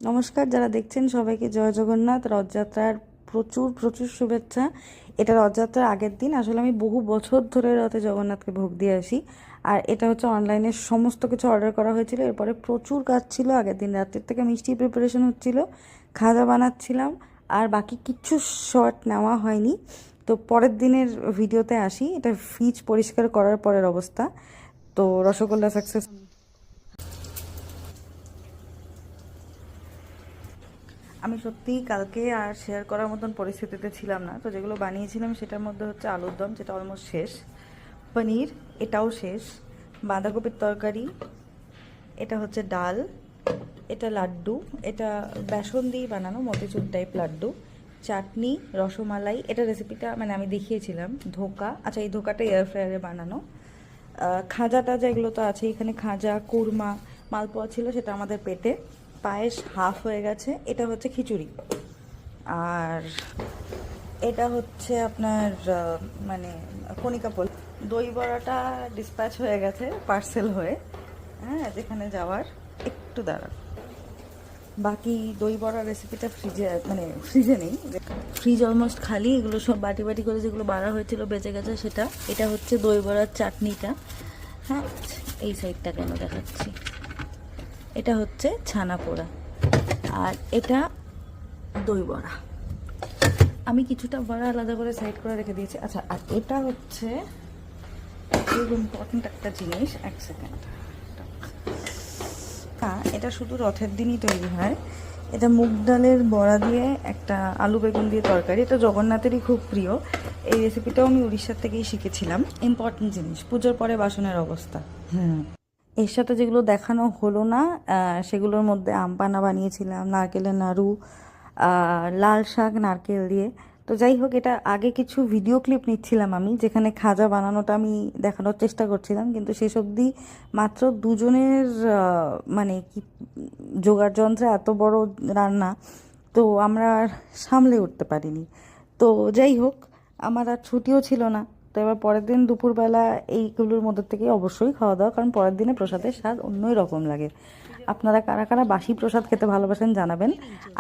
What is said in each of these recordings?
নমস্কার, যারা দেখছেন সবাইকে জয় জগন্নাথ। রথযাত্রার প্রচুর প্রচুর শুভেচ্ছা। এটা রথযাত্রার আগের দিন। আসলে আমি বহু বছর ধরে রথে জগন্নাথকে ভোগ দিয়ে আসি। আর এটা হচ্ছে অনলাইনে সমস্ত কিছু অর্ডার করা হয়েছিল। এরপরে প্রচুর কাজ ছিল। আগের দিন রাত্রির থেকে মিষ্টি প্রিপারেশন হচ্ছিল, খাজা বানাচ্ছিলাম, আর বাকি কিচ্ছু শর্ট নেওয়া হয়নি। তো পরের দিনের ভিডিওতে আসি। এটা ফ্রিজ পরিষ্কার করার পরের অবস্থা। তো রসগোল্লা সাকসেস। আমি সত্যিই কালকে আর শেয়ার করার মতন পরিস্থিতিতে ছিলাম না। তো যেগুলো বানিয়েছিলাম সেটার মধ্যে হচ্ছে আলুর দম, যেটা অলমোস্ট শেষ, পনির, এটাও শেষ, বাঁধাকপির তরকারি, এটা হচ্ছে ডাল, এটা লাড্ডু, এটা বেসন দিয়ে বানানো মতিচুর টাইপ লাড্ডু, চাটনি, রসমালাই, এটা রেসিপিটা মানে আমি দেখিয়েছিলাম, ধোকা, আচ্ছা এই ধোকাটা এয়ার ফ্রায়ারে বানানো, খাজা টাজা এগুলো তো আছে এখানে, খাজা, কুরমা, মালপোয়া ছিল, সেটা আমাদের পেটে, পায়েস হাফ হয়ে গেছে, এটা হচ্ছে খিচুড়ি, আর এটা হচ্ছে আপনার মানে কণিকা পোল। দই বড়াটা ডিসপ্যাচ হয়ে গেছে পার্সেল হয়ে, হ্যাঁ যেখানে যাওয়ার। একটু দাঁড়া, বাকি দই বড়ার রেসিপিটা ফ্রিজে মানে ফ্রিজে নেই, ফ্রিজ অলমোস্ট খালি। এগুলো সব বাটি বাটি করে যেগুলো বাড়া হয়েছিল বেঁচে গেছে সেটা। এটা হচ্ছে দই বড়ার চাটনিটা, হ্যাঁ এই সাইডটা কেন দেখাচ্ছি, এটা হচ্ছে ছানা পোড়া, আর এটা দই বড়া। আমি কিছুটা বড়া আলাদা করে সাইড করে রেখে দিয়েছি। আচ্ছা, আর এটা হচ্ছে খুব ইম্পর্টেন্ট একটা জিনিস, এক সেকেন্ড। হ্যাঁ, এটা শুধু রথের দিনই তৈরি হয়। এটা মুগ ডালের বড়া দিয়ে একটা আলু বেগুন দিয়ে তরকারি। এটা জগন্নাথেরই খুব প্রিয়। এই রেসিপিটাও আমি উড়িষ্যার থেকেই শিখেছিলাম। ইম্পর্টেন্ট জিনিস, পুজোর পরে বাসনের অবস্থা। এর সাথে যেগুলো দেখানো হলো না, সেগুলোর মধ্যে আম পানা বানিয়েছিলাম, নারকেলের নাড়ু, লাল শাক নারকেল দিয়ে। তো যাই হোক, এটা আগে কিছু ভিডিও ক্লিপ নিচ্ছিলাম আমি, যেখানে খাজা বানানোটা আমি দেখানোর চেষ্টা করছিলাম, কিন্তু শেষ অবধি মাত্র দুজনের মানে কি জোগাড় যন্ত্রে এত বড় রান্না, তো আমরা আর সামলে উঠতে পারিনি। তো যাই হোক, আমার আর ছুটিও ছিল না। তো এবার পরের দিন দুপুরবেলা এইগুলোর মধ্যে থেকে অবশ্যই খাওয়া দাওয়া, কারণ পরের দিনে প্রসাদের স্বাদ অন্যই রকম লাগে। আপনারা কারা কারা বাসি প্রসাদ খেতে ভালোবাসেন জানাবেন।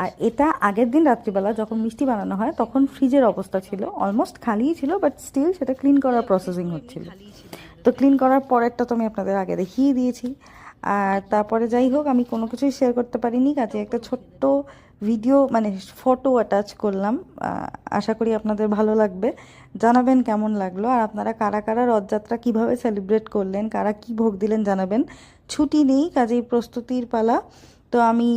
আর এটা আগের দিন রাত্রিবেলা যখন মিষ্টি বানানো হয় তখন ফ্রিজের অবস্থা ছিল অলমোস্ট খালিই ছিল, বাট স্টিল সেটা ক্লিন করার প্রসেসিং হচ্ছিল। তো ক্লিন করার পরেরটা তো আমি আপনাদের আগে দেখিয়ে দিয়েছি। আর তারপরে যাই হোক, আমি কোনো কিছুই শেয়ার করতে পারিনি, কাজে একটা ছোট্ট ভিডিও মানে ফটো অ্যাটাচ করলাম। আশা করি আপনাদের ভালো লাগবে। জানাবেন কেমন লাগলো, আর আপনারা কারা কারা রথযাত্রা কিভাবে সেলিব্রেট করলেন, কারা কি ভোগ দিলেন জানাবেন। ছুটি নেই, কাজেই প্রস্তুতির পালা। তো আমি